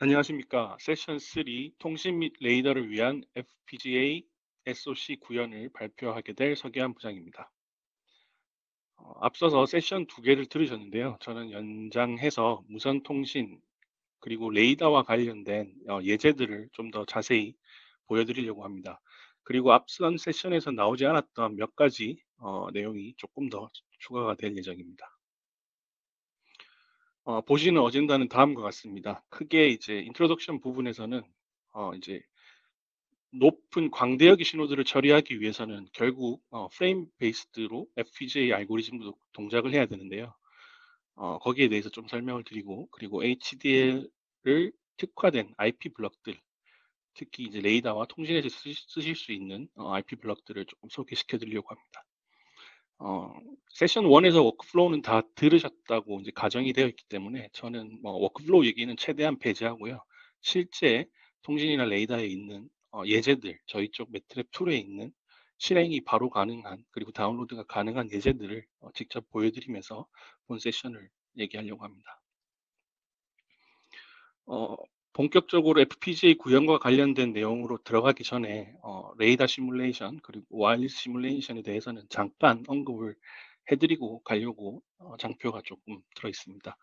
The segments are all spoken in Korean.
안녕하십니까. 세션 3 통신 및 레이더를 위한 FPGA SoC 구현을 발표하게 될 서기환 부장입니다. 앞서서 세션 두 개를 들으셨는데요. 저는 연장해서 무선 통신 그리고 레이더와 관련된 예제들을 좀 더 자세히 보여드리려고 합니다. 그리고 앞선 세션에서 나오지 않았던 몇 가지 내용이 조금 더 추가가 될 예정입니다. 보시는 어젠다는 다음과 같습니다. 크게 이제 인트로덕션 부분에서는 이제 높은 광대역의 신호들을 처리하기 위해서는 결국 프레임 베이스드로 FPGA 알고리즘도 동작을 해야 되는데요. 거기에 대해서 좀 설명을 드리고, 그리고 HDL을 특화된 IP 블럭들, 특히 이제 레이더와 통신에서 쓰실 수 있는 IP 블럭들을 조금 소개시켜 드리려고 합니다. 세션 1에서 워크플로우는 다 들으셨다고 이제 가정이 되어 있기 때문에 저는 뭐 워크플로우 얘기는 최대한 배제하고요. 실제 통신이나 레이더에 있는 예제들, 저희 쪽 매트랩 툴에 있는 실행이 바로 가능한 그리고 다운로드가 가능한 예제들을 직접 보여드리면서 본 세션을 얘기하려고 합니다. 어, 본격적으로 FPGA 구현과 관련된 내용으로 들어가기 전에 레이더 시뮬레이션 그리고 와이어리스 시뮬레이션에 대해서는 잠깐 언급을 해드리고 가려고 장표가 조금 들어 있습니다.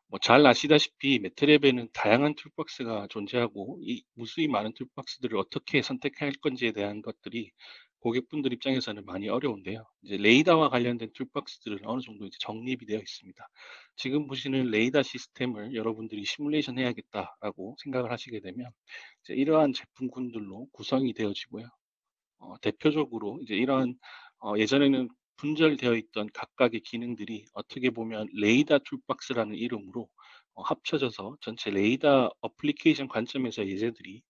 뭐 잘 아시다시피 매트랩에는 다양한 툴박스가 존재하고 이 무수히 많은 툴박스들을 어떻게 선택할 건지에 대한 것들이 고객분들 입장에서는 많이 어려운데요. 이제 레이더와 관련된 툴박스들은 어느 정도 이제 정립이 되어 있습니다. 지금 보시는 레이더 시스템을 여러분들이 시뮬레이션 해야겠다라고 생각을 하시게 되면 이제 이러한 제품군들로 구성이 되어지고요. 대표적으로 이제 이런 예전에는 분절되어 있던 각각의 기능들이 어떻게 보면 레이더 툴박스라는 이름으로 합쳐져서 전체 레이더 어플리케이션 관점에서 예제들이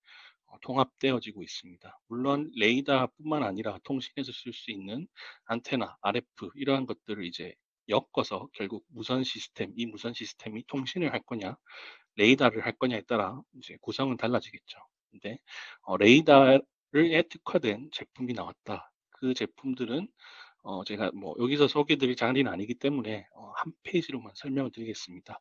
통합되어지고 있습니다. 물론 레이더뿐만 아니라 통신에서 쓸 수 있는 안테나, RF 이러한 것들을 이제 엮어서 결국 무선 시스템, 이 무선 시스템이 통신을 할 거냐, 레이더를 할 거냐에 따라 이제 구성은 달라지겠죠. 근데 레이더에 특화된 제품이 나왔다. 그 제품들은 제가 뭐 여기서 소개드릴 자리는 아니기 때문에 한 페이지로만 설명을 드리겠습니다.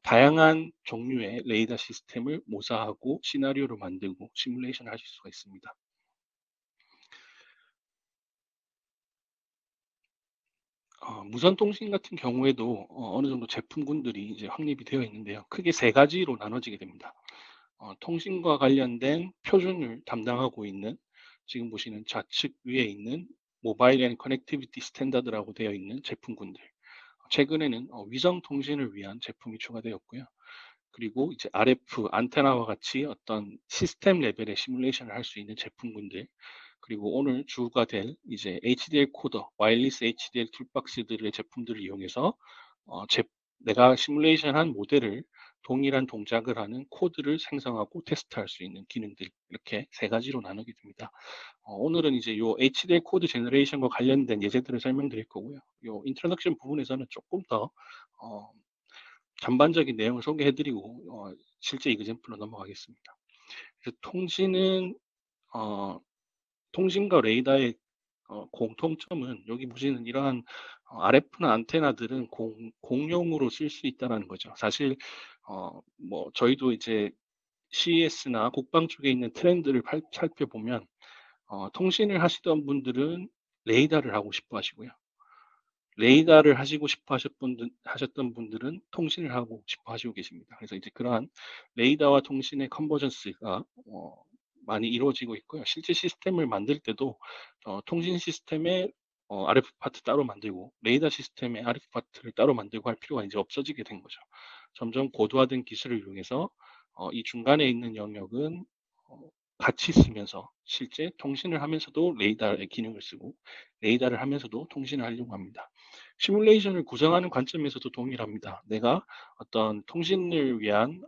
다양한 종류의 레이더 시스템을 모사하고 시나리오를 만들고 시뮬레이션을 하실 수가 있습니다. 무선 통신 같은 경우에도 어느 정도 제품군들이 이제 확립이 되어 있는데요. 크게 세 가지로 나눠지게 됩니다. 통신과 관련된 표준을 담당하고 있는 지금 보시는 좌측 위에 있는 모바일 앤 커넥티비티 스탠다드라고 되어 있는 제품군들. 최근에는 위성 통신을 위한 제품이 추가되었고요. 그리고 이제 RF 안테나와 같이 어떤 시스템 레벨의 시뮬레이션을 할 수 있는 제품군들, 그리고 오늘 주가 될 이제 HDL 코더, 와이어리스 HDL 툴박스들의 제품들을 이용해서 내가 시뮬레이션한 모델을 동일한 동작을 하는 코드를 생성하고 테스트할 수 있는 기능들, 이렇게 세 가지로 나누게 됩니다. 오늘은 이제 요 HDL 코드 제너레이션과 관련된 예제들을 설명드릴 거고요. 요 인트로덕션 부분에서는 조금 더 어, 전반적인 내용을 소개해드리고 실제 이그젠플로 넘어가겠습니다. 그래서 어, 통신과 레이더의 공통점은 여기 보시는 이러한 RF나 안테나들은 공용으로 쓸 수 있다는 거죠. 사실 뭐 저희도 이제 CES나 국방 쪽에 있는 트렌드를 살펴보면 통신을 하시던 분들은 레이더를 하고 싶어 하시고요. 레이더를 하시고 싶어 하셨던 분들은 통신을 하고 싶어 하시고 계십니다. 그래서 이제 그러한 레이더와 통신의 컨버전스가 많이 이루어지고 있고요. 실제 시스템을 만들 때도 통신 시스템의 RF 파트 따로 만들고 레이더 시스템의 RF 파트를 따로 만들고 할 필요가 이제 없어지게 된 거죠. 점점 고도화된 기술을 이용해서 이 중간에 있는 영역은 어, 같이 쓰면서 실제 통신을 하면서도 레이더의 기능을 쓰고 레이더를 하면서도 통신을 하려고 합니다. 시뮬레이션을 구성하는 관점에서도 동일합니다. 내가 어떤 통신을 위한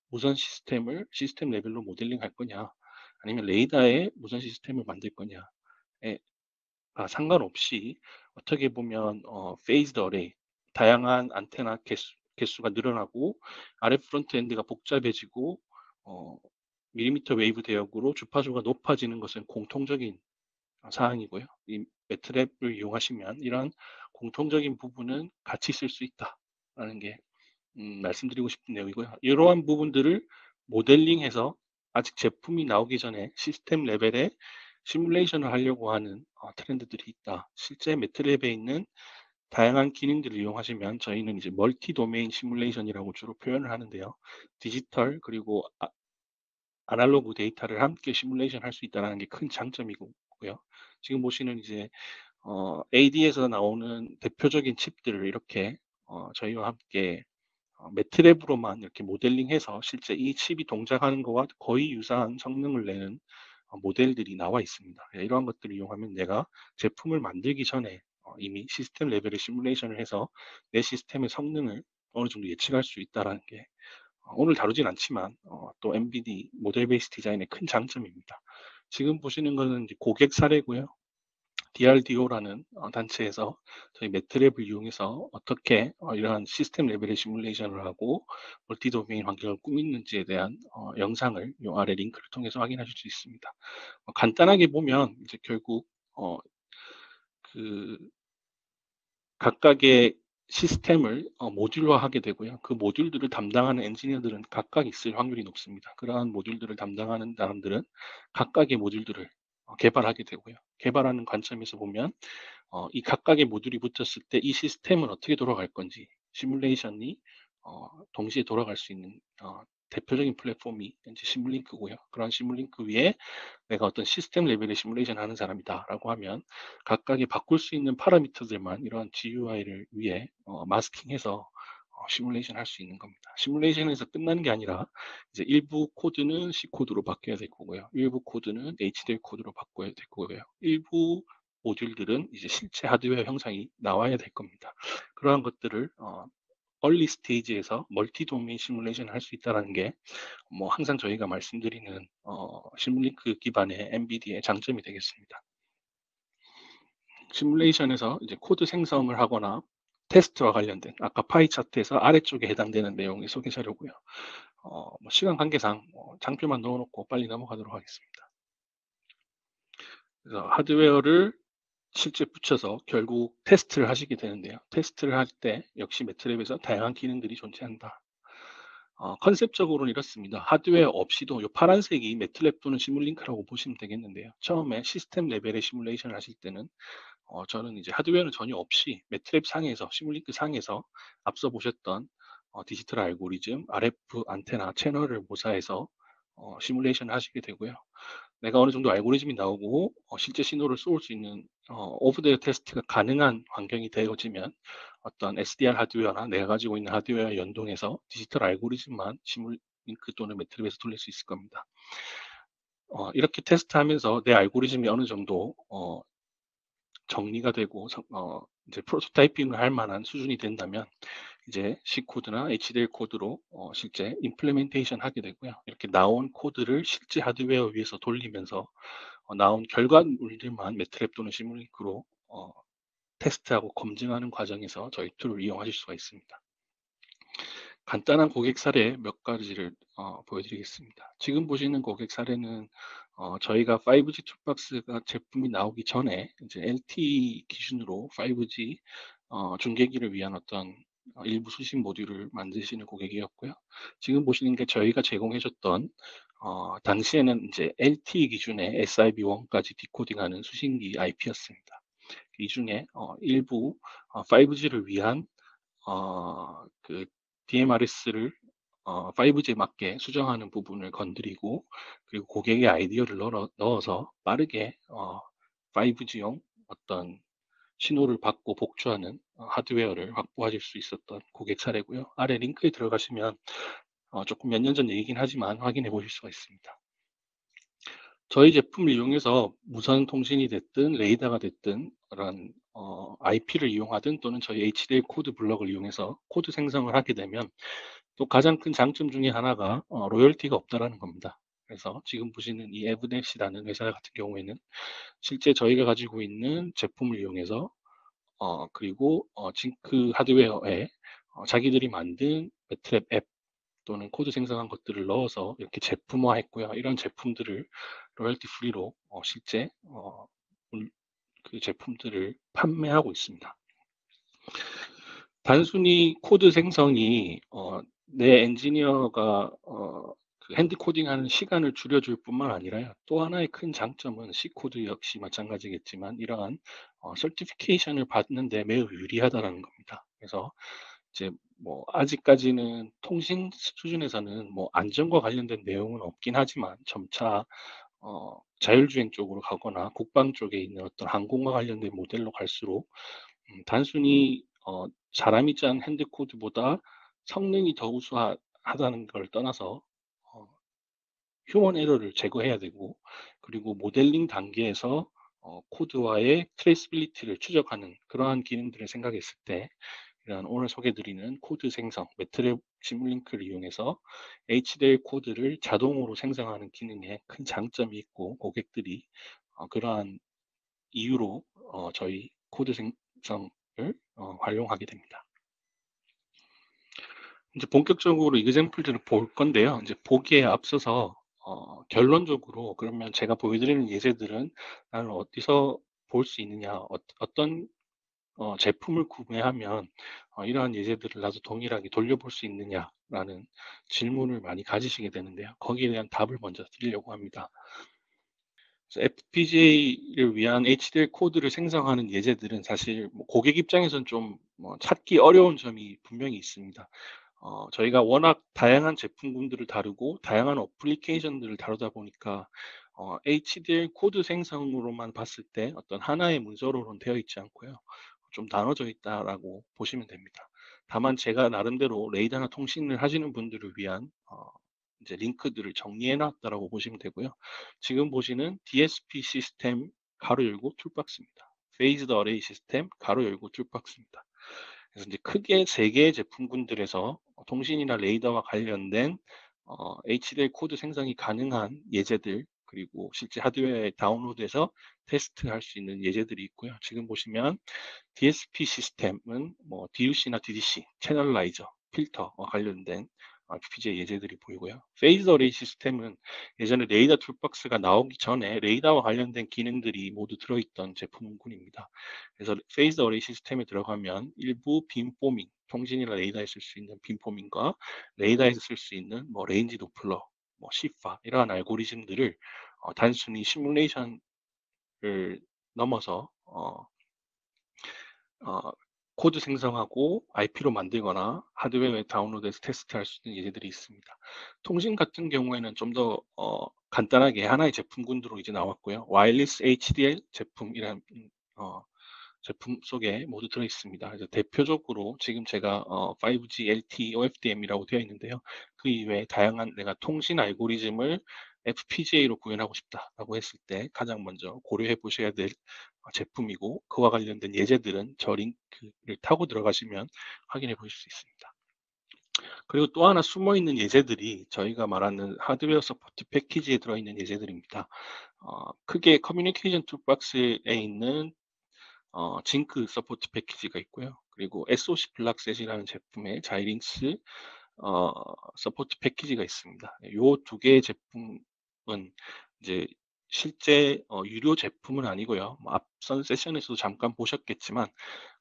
무선 시스템을 시스템 레벨로 모델링 할 거냐, 아니면 레이더의 무선 시스템을 만들 거냐에 상관없이 어떻게 보면 페이즈드 어레이, 다양한 안테나 개수가 늘어나고 RF 프론트엔드가 복잡해지고 어, 밀리미터 웨이브 대역으로 주파수가 높아지는 것은 공통적인 사항이고요. 이 매트랩을 이용하시면 이러한 공통적인 부분은 같이 쓸 수 있다라는 게 말씀드리고 싶은 내용이고요. 이러한 부분들을 모델링해서 아직 제품이 나오기 전에 시스템 레벨의 시뮬레이션을 하려고 하는 트렌드들이 있다. 실제 매트랩에 있는 다양한 기능들을 이용하시면 저희는 이제 멀티 도메인 시뮬레이션이라고 주로 표현을 하는데요. 디지털 그리고 아날로그 데이터를 함께 시뮬레이션 할 수 있다는 게 큰 장점이고요. 지금 보시는 이제 AD에서 나오는 대표적인 칩들을 이렇게 저희와 함께 매트랩으로만 이렇게 모델링해서 실제 이 칩이 동작하는 것과 거의 유사한 성능을 내는 모델들이 나와 있습니다. 이러한 것들을 이용하면 내가 제품을 만들기 전에 이미 시스템 레벨의 시뮬레이션을 해서 내 시스템의 성능을 어느 정도 예측할 수 있다는 게 오늘 다루진 않지만 또 MBD 모델 베이스 디자인의 큰 장점입니다. 지금 보시는 것은 이제 고객 사례고요. DRDO라는 단체에서 저희 매트랩을 이용해서 어떻게 이러한 시스템 레벨의 시뮬레이션을 하고 멀티 도메인 환경을 꾸미는지에 대한 영상을 이 아래 링크를 통해서 확인하실 수 있습니다. 간단하게 보면 이제 결국 그 각각의 시스템을 모듈화하게 되고요. 그 모듈들을 담당하는 엔지니어들은 각각 있을 확률이 높습니다. 그러한 모듈들을 담당하는 사람들은 각각의 모듈들을 개발하게 되고요. 개발하는 관점에서 보면 이 각각의 모듈이 붙었을 때 이 시스템은 어떻게 돌아갈 건지 시뮬레이션이 동시에 돌아갈 수 있는 대표적인 플랫폼이 이제 시뮬링크고요. 그런 시뮬링크 위에 내가 어떤 시스템 레벨의 시뮬레이션 하는 사람이다라고 하면 각각의 바꿀 수 있는 파라미터들만 이러한 GUI를 위해 마스킹해서 시뮬레이션 할 수 있는 겁니다. 시뮬레이션에서 끝나는 게 아니라 이제 일부 코드는 C 코드로 바뀌어야 될 거고요. 일부 코드는 HDL 코드로 바꿔야 될 거고요. 일부 모듈들은 이제 실제 하드웨어 형상이 나와야 될 겁니다. 그러한 것들을 얼리 스테이지에서 멀티 도메인 시뮬레이션 할 수 있다는 게 뭐 항상 저희가 말씀드리는 시뮬링크 기반의 MBD의 장점이 되겠습니다. 시뮬레이션에서 이제 코드 생성을 하거나 테스트와 관련된 아까 파이 차트에서 아래쪽에 해당되는 내용이 소개 자료고요. 뭐 시간 관계상 장표만 넣어놓고 빨리 넘어가도록 하겠습니다. 그래서 하드웨어를 실제 붙여서 결국 테스트를 하시게 되는데요. 테스트를 할 때 역시 매트랩에서 다양한 기능들이 존재한다. 컨셉적으로는 이렇습니다. 하드웨어 없이도 이 파란색이 매트랩 또는 시뮬링크라고 보시면 되겠는데요. 처음에 시스템 레벨의 시뮬레이션을 하실 때는 저는 이제 하드웨어는 전혀 없이 매트랩 상에서 시뮬링크 상에서 앞서 보셨던 디지털 알고리즘, RF 안테나 채널을 모사해서 시뮬레이션을 하시게 되고요. 내가 어느 정도 알고리즘이 나오고 실제 신호를 쏠 수 있는 오브 더 테스트가 가능한 환경이 되어지면 어떤 SDR 하드웨어나 내가 가지고 있는 하드웨어와 연동해서 디지털 알고리즘만 시뮬링크 또는 매트랩에서 돌릴 수 있을 겁니다. 이렇게 테스트하면서 내 알고리즘이 어느 정도 정리가 되고 이제 프로토타이핑을 할 만한 수준이 된다면 이제 C 코드나 HDL 코드로 실제 임플리멘테이션 하게 되고요. 이렇게 나온 코드를 실제 하드웨어 위에서 돌리면서 나온 결과물들만 매트랩 또는 시뮬링크로 테스트하고 검증하는 과정에서 저희 툴을 이용하실 수가 있습니다. 간단한 고객 사례 몇 가지를 보여드리겠습니다. 지금 보시는 고객 사례는 저희가 5G 툴박스가 제품이 나오기 전에 이제 LTE 기준으로 5G 중계기를 위한 어떤 일부 수신 모듈을 만드시는 고객이었고요. 지금 보시는 게 저희가 제공해줬던 당시에는 이제 LTE 기준의 SIB1까지 디코딩하는 수신기 IP였습니다. 이 중에 일부 5G를 위한 그 DMRS를 5G에 맞게 수정하는 부분을 건드리고 그리고 고객의 아이디어를 넣어서 빠르게 5G용 어떤 신호를 받고 복주하는 하드웨어를 확보하실 수 있었던 고객 사례고요. 아래 링크에 들어가시면 조금 몇 년 전 얘기긴 하지만 확인해 보실 수가 있습니다. 저희 제품을 이용해서 무선 통신이 됐든 레이더가 됐든 그런 IP를 이용하든 또는 저희 HDL 코드 블럭을 이용해서 코드 생성을 하게 되면 또 가장 큰 장점 중에 하나가 로열티가 없다라는 겁니다. 그래서 지금 보시는 이 에브넷이라는 회사 같은 경우에는 실제 저희가 가지고 있는 제품을 이용해서 그리고 징크 하드웨어에 자기들이 만든 매트랩 앱 또는 코드 생성한 것들을 넣어서 이렇게 제품화했고요. 이런 제품들을 로열티 프리로 실제 그 제품들을 판매하고 있습니다. 단순히 코드 생성이 내 엔지니어가 그 핸드 코딩하는 시간을 줄여줄 뿐만 아니라요. 또 하나의 큰 장점은 C 코드 역시 마찬가지겠지만 이러한 설티피케이션을 받는 데 매우 유리하다라는 겁니다. 그래서 이제 뭐 아직까지는 통신 수준에서는 뭐 안전과 관련된 내용은 없긴 하지만 점차 자율주행 쪽으로 가거나 국방 쪽에 있는 어떤 항공과 관련된 모델로 갈수록 단순히 사람이 짠 핸드 코드보다 성능이 더 우수하다는 걸 떠나서 어 휴먼 에러를 제거해야 되고, 그리고 모델링 단계에서 코드와의 트레이스빌리티를 추적하는 그러한 기능들을 생각했을 때 이런 오늘 소개드리는 코드 생성, 매트랩 시뮬링크를 이용해서 HDL 코드를 자동으로 생성하는 기능에 큰 장점이 있고, 고객들이 그러한 이유로 저희 코드 생성을 활용하게 됩니다. 이제 본격적으로 이그젬플들을 볼 건데요. 이제 보기에 앞서서 결론적으로 그러면 제가 보여드리는 예제들은 나는 어디서 볼 수 있느냐, 떤 제품을 구매하면 이러한 예제들을 나도 동일하게 돌려볼 수 있느냐라는 질문을 많이 가지시게 되는데요. 거기에 대한 답을 먼저 드리려고 합니다. FPGA를 위한 HDL 코드를 생성하는 예제들은 사실 뭐 고객 입장에서는 좀뭐 찾기 어려운 점이 분명히 있습니다. 저희가 워낙 다양한 제품군들을 다루고 다양한 어플리케이션들을 다루다 보니까 HDL 코드 생성으로만 봤을 때 어떤 하나의 문서로는 되어 있지 않고요. 좀 나눠져 있다라고 보시면 됩니다. 다만 제가 나름대로 레이더나 통신을 하시는 분들을 위한 이제 링크들을 정리해 놨다라고 보시면 되고요. 지금 보시는 DSP 시스템 가로 열고 툴박스입니다. Phased Array 시스템 가로 열고 툴박스입니다. 그래서 이제 크게 세 개의 제품군들에서 통신이나 레이더와 관련된 HDL 코드 생성이 가능한 예제들, 그리고 실제 하드웨어에 다운로드해서 테스트할 수 있는 예제들이 있고요. 지금 보시면 DSP 시스템은 뭐 DUC나 DDC, 채널라이저, 필터와 관련된 FPGA 예제들이 보이고요. 페이즈 어레이 시스템은 예전에 레이더 툴박스가 나오기 전에 레이더와 관련된 기능들이 모두 들어있던 제품군입니다. 그래서 페이즈 어레이 시스템에 들어가면 일부 빔포밍, 통신이나 레이더에 쓸 수 있는 빔포밍과 레이더에서 쓸 수 있는 뭐 레인지 도플러, 뭐 시파 이러한 알고리즘들을 단순히 시뮬레이션을 넘어서 어, 코드 생성하고 IP로 만들거나 하드웨어에 다운로드해서 테스트할 수 있는 예제들이 있습니다. 통신 같은 경우에는 좀 더 간단하게 하나의 제품군으로 이제 나왔고요. 와이어리스 HDL 제품이란 제품 속에 모두 들어 있습니다. 그래서 대표적으로 지금 제가 5G LTE OFDM이라고 되어 있는데요. 그 이외에 다양한 내가 통신 알고리즘을 FPGA로 구현하고 싶다라고 했을 때 가장 먼저 고려해 보셔야 될 제품이고, 그와 관련된 예제들은 저 링크를 타고 들어가시면 확인해 보실 수 있습니다. 그리고 또 하나 숨어 있는 예제들이 저희가 말하는 하드웨어 서포트 패키지에 들어있는 예제들입니다. 크게 커뮤니케이션 툴박스에 있는 징크 서포트 패키지가 있고요. 그리고 SOC 블락셋이라는 제품의 자이링스 어, 서포트 패키지가 있습니다. 이 두 개의 제품은 이제 실제 유료 제품은 아니고요. 뭐 앞선 세션에서도 잠깐 보셨겠지만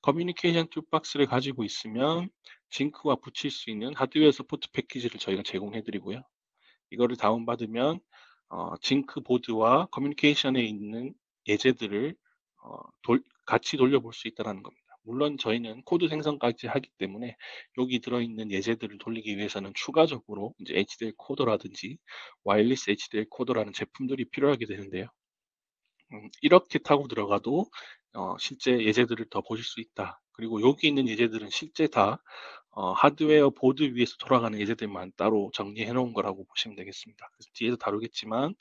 커뮤니케이션 툴박스를 가지고 있으면 징크와 붙일 수 있는 하드웨어 서포트 패키지를 저희가 제공해 드리고요. 이거를 다운받으면 징크 보드와 커뮤니케이션에 있는 예제들을 같이 돌려볼 수 있다는 겁니다. 물론 저희는 코드 생성까지 하기 때문에 여기 들어있는 예제들을 돌리기 위해서는 추가적으로 이제 HDL 코더라든지 와이어리스 HDL 코더라는 제품들이 필요하게 되는데요. 이렇게 타고 들어가도 실제 예제들을 더 보실 수 있다. 그리고 여기 있는 예제들은 실제 다 하드웨어 보드 위에서 돌아가는 예제들만 따로 정리해 놓은 거라고 보시면 되겠습니다. 그래서 뒤에서 다루겠지만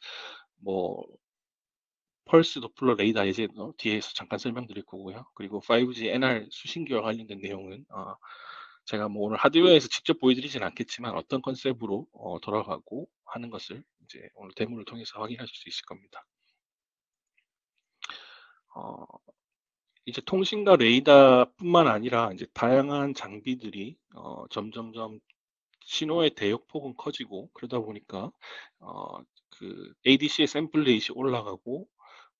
뭐 펄스 도플러 레이더 예제 뒤에서 잠깐 설명드릴 거고요. 그리고 5G NR 수신기와 관련된 내용은 제가 뭐 오늘 하드웨어에서 직접 보여드리진 않겠지만 어떤 컨셉으로 돌아가고 하는 것을 이제 오늘 데모를 통해서 확인하실 수 있을 겁니다. 어, 이제 통신과 레이더뿐만 아니라 이제 다양한 장비들이 점점점 신호의 대역폭은 커지고, 그러다 보니까 그 ADC의 샘플 레이시 올라가고,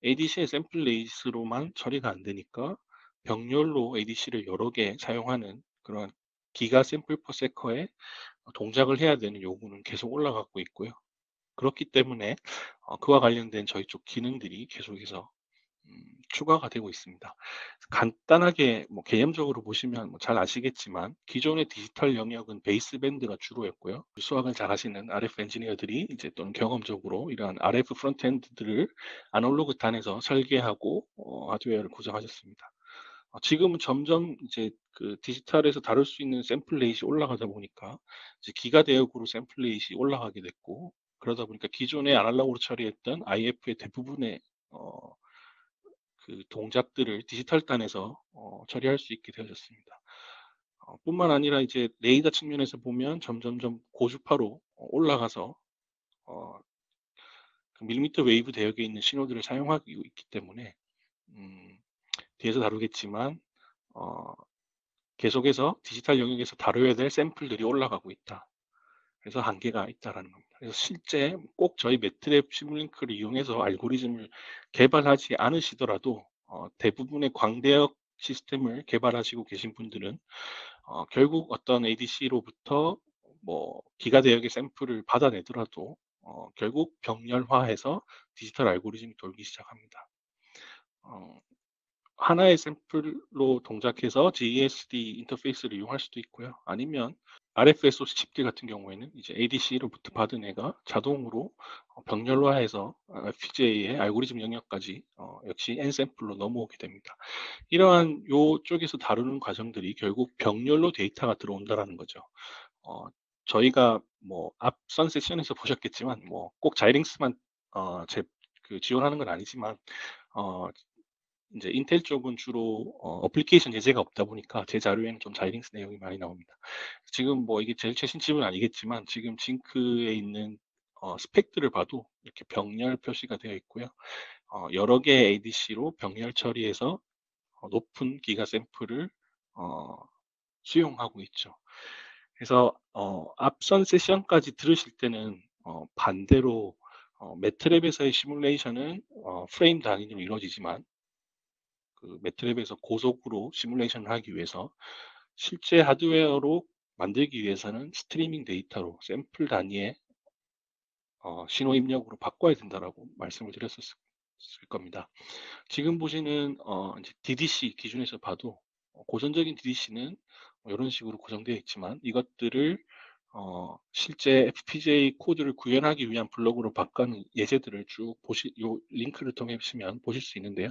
ADC의 샘플 레이스로만 처리가 안 되니까 병렬로 ADC를 여러 개 사용하는 그런 기가 샘플 퍼 세커의 동작을 해야 되는 요구는 계속 올라가고 있고요. 그렇기 때문에 그와 관련된 저희 쪽 기능들이 계속해서 추가가 되고 있습니다. 간단하게 뭐 개념적으로 보시면 뭐잘 아시겠지만 기존의 디지털 영역은 베이스밴드가 주로였고요. 수학을 잘하시는 RF 엔지니어들이 이제 또는 경험적으로 이러한 RF 프론트엔드들을 아날로그 단에서 설계하고 하드웨어를 구성하셨습니다. 지금은 점점 이제 그 디지털에서 다룰 수 있는 샘플 레이트이 올라가다 보니까 이제 기가 대역으로 샘플 레이트이 올라가게 됐고, 그러다 보니까 기존의 아날로그로 처리했던 IF의 대부분의 어, 그 동작들을 디지털 단에서 처리할 수 있게 되어졌습니다. 뿐만 아니라 이제 레이더 측면에서 보면 점점점 고주파로 올라가서 어, 그 밀리미터 웨이브 대역에 있는 신호들을 사용하고 있기 때문에 음, 뒤에서 다루겠지만 어, 계속해서 디지털 영역에서 다뤄야 될 샘플들이 올라가고 있다. 그래서 한계가 있다라는 겁니다. 그래서 실제 꼭 저희 매트랩 시뮬링크를 이용해서 알고리즘을 개발하지 않으시더라도 대부분의 광대역 시스템을 개발하시고 계신 분들은 결국 어떤 ADC로부터 뭐 기가 대역의 샘플을 받아내더라도 결국 병렬화해서 디지털 알고리즘이 돌기 시작합니다. 어, 하나의 샘플로 동작해서 JESD 인터페이스를 이용할 수도 있고요. 아니면 RFSOC 칩들 같은 경우에는 이제 ADC로부터 받은 애가 자동으로 병렬화해서 FPGA의 알고리즘 영역까지 역시 N샘플로 넘어오게 됩니다. 이러한 요쪽에서 다루는 과정들이 결국 병렬로 데이터가 들어온다라는 거죠. 저희가 뭐 앞선 세션에서 보셨겠지만 뭐 꼭 자이링스만 지원하는 건 아니지만 어, 이제 인텔 쪽은 주로 어플리케이션 예제가 없다 보니까 제 자료에는 좀 자이링스 내용이 많이 나옵니다. 지금 뭐 이게 제일 최신 칩은 아니겠지만 지금 징크에 있는 스펙들을 봐도 이렇게 병렬 표시가 되어 있고요. 여러 개의 ADC로 병렬 처리해서 높은 기가 샘플을 어, 수용하고 있죠. 그래서 앞선 세션까지 들으실 때는 반대로 매트랩에서의 시뮬레이션은 프레임 단위로 이루어지지만 그 매트랩에서 고속으로 시뮬레이션을 하기 위해서 실제 하드웨어로 만들기 위해서는 스트리밍 데이터로 샘플 단위의 신호 입력으로 바꿔야 된다라고 말씀을 드렸었을 겁니다. 지금 보시는 이제 DDC 기준에서 봐도 고전적인 DDC는 이런 식으로 구성되어 있지만 이것들을 실제 FPGA 코드를 구현하기 위한 블록으로 바꾸는 예제들을 쭉 요 링크를 통해 보시면 보실 수 있는데요.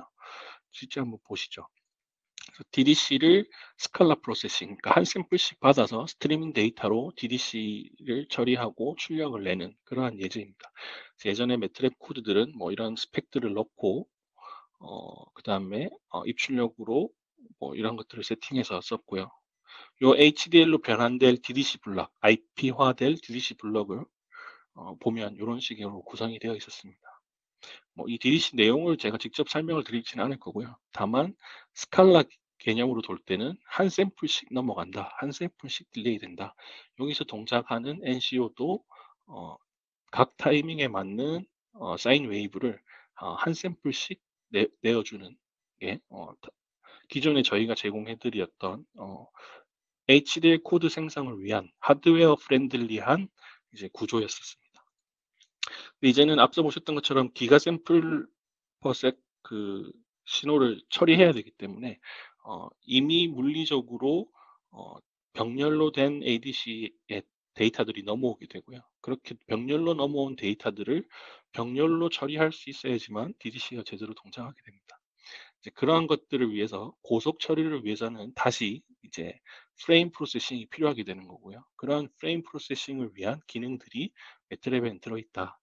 실제 한번 보시죠. DDC를 스칼라 프로세싱, 그러니까 한 샘플씩 받아서 스트리밍 데이터로 DDC를 처리하고 출력을 내는 그러한 예제입니다. 예전에 매트랩 코드들은 뭐 이런 스펙들을 넣고 그 다음에 입출력으로 뭐 이런 것들을 세팅해서 썼고요. 요 HDL로 변환될 DDC 블럭, IP화될 DDC 블럭을 보면 이런 식으로 구성이 되어 있었습니다. 뭐 이 DDC 내용을 제가 직접 설명을 드리지는 않을 거고요. 다만 스칼라 개념으로 돌 때는 한 샘플씩 넘어간다. 한 샘플씩 딜레이 된다. 여기서 동작하는 NCO도 각 타이밍에 맞는 사인 웨이브를 한 샘플씩 내어주는 게 기존에 저희가 제공해드렸던 HDL 코드 생성을 위한 하드웨어 프렌들리한 이제 구조였었습니다. 이제는 앞서 보셨던 것처럼 기가 샘플 퍼섹 그 신호를 처리해야 되기 때문에 이미 물리적으로 병렬로 된 ADC의 데이터들이 넘어오게 되고요. 그렇게 병렬로 넘어온 데이터들을 병렬로 처리할 수 있어야지만 DDC가 제대로 동작하게 됩니다. 이제 그러한 것들을 위해서 고속 처리를 위해서는 다시 이제 프레임 프로세싱이 필요하게 되는 거고요. 그러한 프레임 프로세싱을 위한 기능들이 매트랩에 들어있다.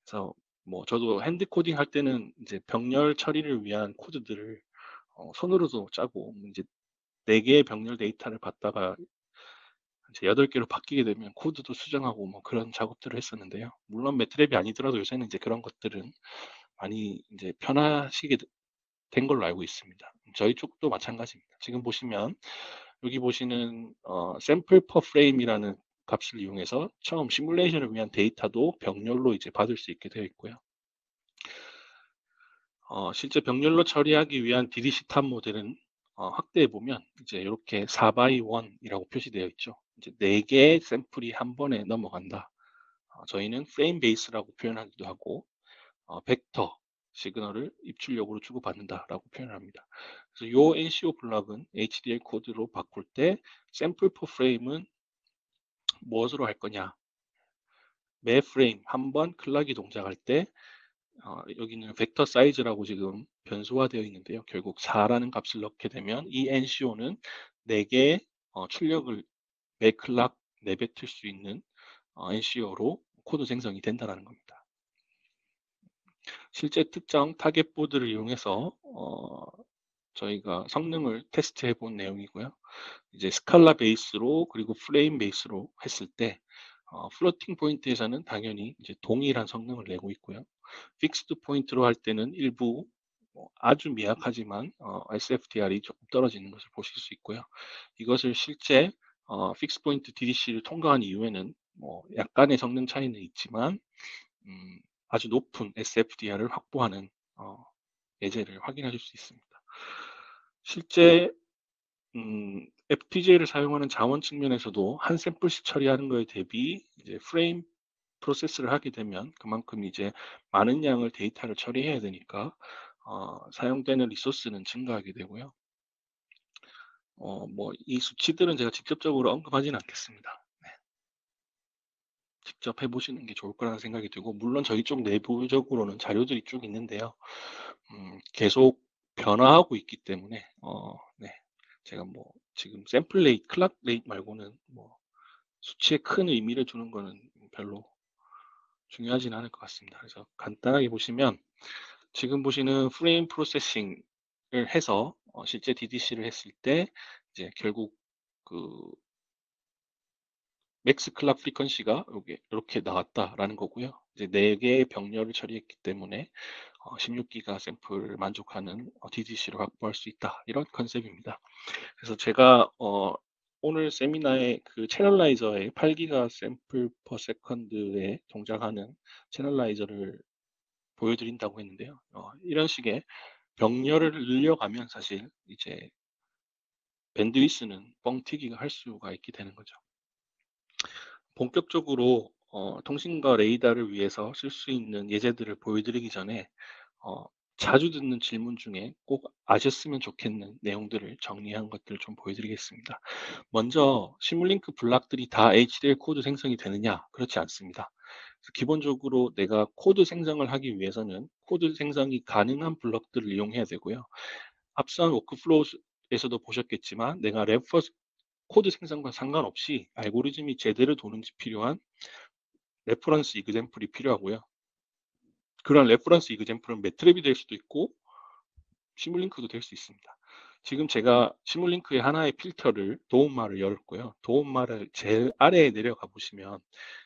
그래서 뭐 저도 핸드 코딩 할 때는 이제 병렬 처리를 위한 코드들을 손으로도 짜고 이제 4개의 병렬 데이터를 받다가 이제 8개로 바뀌게 되면 코드도 수정하고 뭐 그런 작업들을 했었는데요. 물론 매트랩이 아니더라도 요새는 이제 그런 것들은 많이 이제 편하시게 된 걸로 알고 있습니다. 저희 쪽도 마찬가지입니다. 지금 보시면 여기 보시는 샘플 퍼 프레임이라는 값을 이용해서 처음 시뮬레이션을 위한 데이터도 병렬로 이제 받을 수 있게 되어 있고요. 실제 병렬로 처리하기 위한 DDC 탑 모델은 확대해 보면 이제 이렇게 4x1이라고 표시되어 있죠. 이제 4개의 샘플이 한 번에 넘어간다. 저희는 프레임 베이스라고 표현하기도 하고 벡터 시그널을 입출력으로 주고받는다라고 표현합니다. 그래서 요 NCO 블럭은 HDL 코드로 바꿀 때 샘플 퍼 프레임은 무엇으로 할 거냐? 매 프레임 한 번 클락이 동작할 때 여기는 벡터 사이즈라고 지금 변수화되어 있는데요. 결국 4라는 값을 넣게 되면 이 NCO는 4개의 출력을 매 클락 내뱉을 수 있는 NCO로 코드 생성이 된다는 겁니다. 실제 특정 타겟 보드를 이용해서 저희가 성능을 테스트해 본 내용이고요. 이제 스칼라 베이스로 그리고 프레임 베이스로 했을 때 플로팅 포인트에서는 당연히 이제 동일한 성능을 내고 있고요. 픽스드 포인트로 할 때는 일부 아주 미약하지만 SFDR이 조금 떨어지는 것을 보실 수 있고요. 이것을 실제 픽스 포인트 DDC를 통과한 이후에는 약간의 성능 차이는 있지만 아주 높은 SFDR을 확보하는 예제를 확인하실 수 있습니다. 실제 FPGA를 사용하는 자원 측면에서도 한 샘플씩 처리하는 거에 대비 이제 프레임 프로세스를 하게 되면 그만큼 이제 많은 양을 데이터를 처리해야 되니까 사용되는 리소스는 증가하게 되고요. 뭐 이 수치들은 제가 직접적으로 언급하지는 않겠습니다. 네. 직접 해보시는 게 좋을 거라는 생각이 들고 물론 저희 쪽 내부적으로는 자료들이 쭉 있는데요. 계속 변화하고 있기 때문에 네. 제가 뭐 지금 샘플 레이트, 클락 레이트 말고는 뭐 수치에 큰 의미를 두는 거는 별로 중요하진 않을 것 같습니다. 그래서 간단하게 보시면 지금 보시는 프레임 프로세싱을 해서 실제 DDC를 했을 때 이제 결국 그 맥스 클락 프리퀀시가 이렇게 나왔다라는 거고요. 이제 4개의 병렬을 처리했기 때문에 16기가 샘플을 만족하는 DDC를 확보할 수 있다. 이런 컨셉입니다. 그래서 제가 오늘 세미나에 그 채널라이저의 8기가 샘플 퍼 세컨드에 동작하는 채널라이저를 보여드린다고 했는데요. 이런 식의 병렬을 늘려가면 사실 이제 밴드위스는 뻥튀기가 할 수가 있게 되는 거죠. 본격적으로 통신과 레이더를 위해서 쓸 수 있는 예제들을 보여드리기 전에 자주 듣는 질문 중에 꼭 아셨으면 좋겠는 내용들을 정리한 것들을 좀 보여드리겠습니다. 먼저 시뮬링크 블락들이 다 HDL 코드 생성이 되느냐? 그렇지 않습니다. 기본적으로 내가 코드 생성을 하기 위해서는 코드 생성이 가능한 블럭들을 이용해야 되고요. 앞선 워크플로우에서도 보셨겠지만 내가 레퍼런스 코드 생성과 상관없이 알고리즘이 제대로 도는지 필요한 레퍼런스 이그젬플이 필요하고요. 그런 레퍼런스 이그젬플은 매트랩이 될 수도 있고 시뮬링크도 될 수 있습니다. 지금 제가 시뮬링크의 하나의 필터를 도움말을 열었고요. 도움말을 제일 아래에 내려가 보시면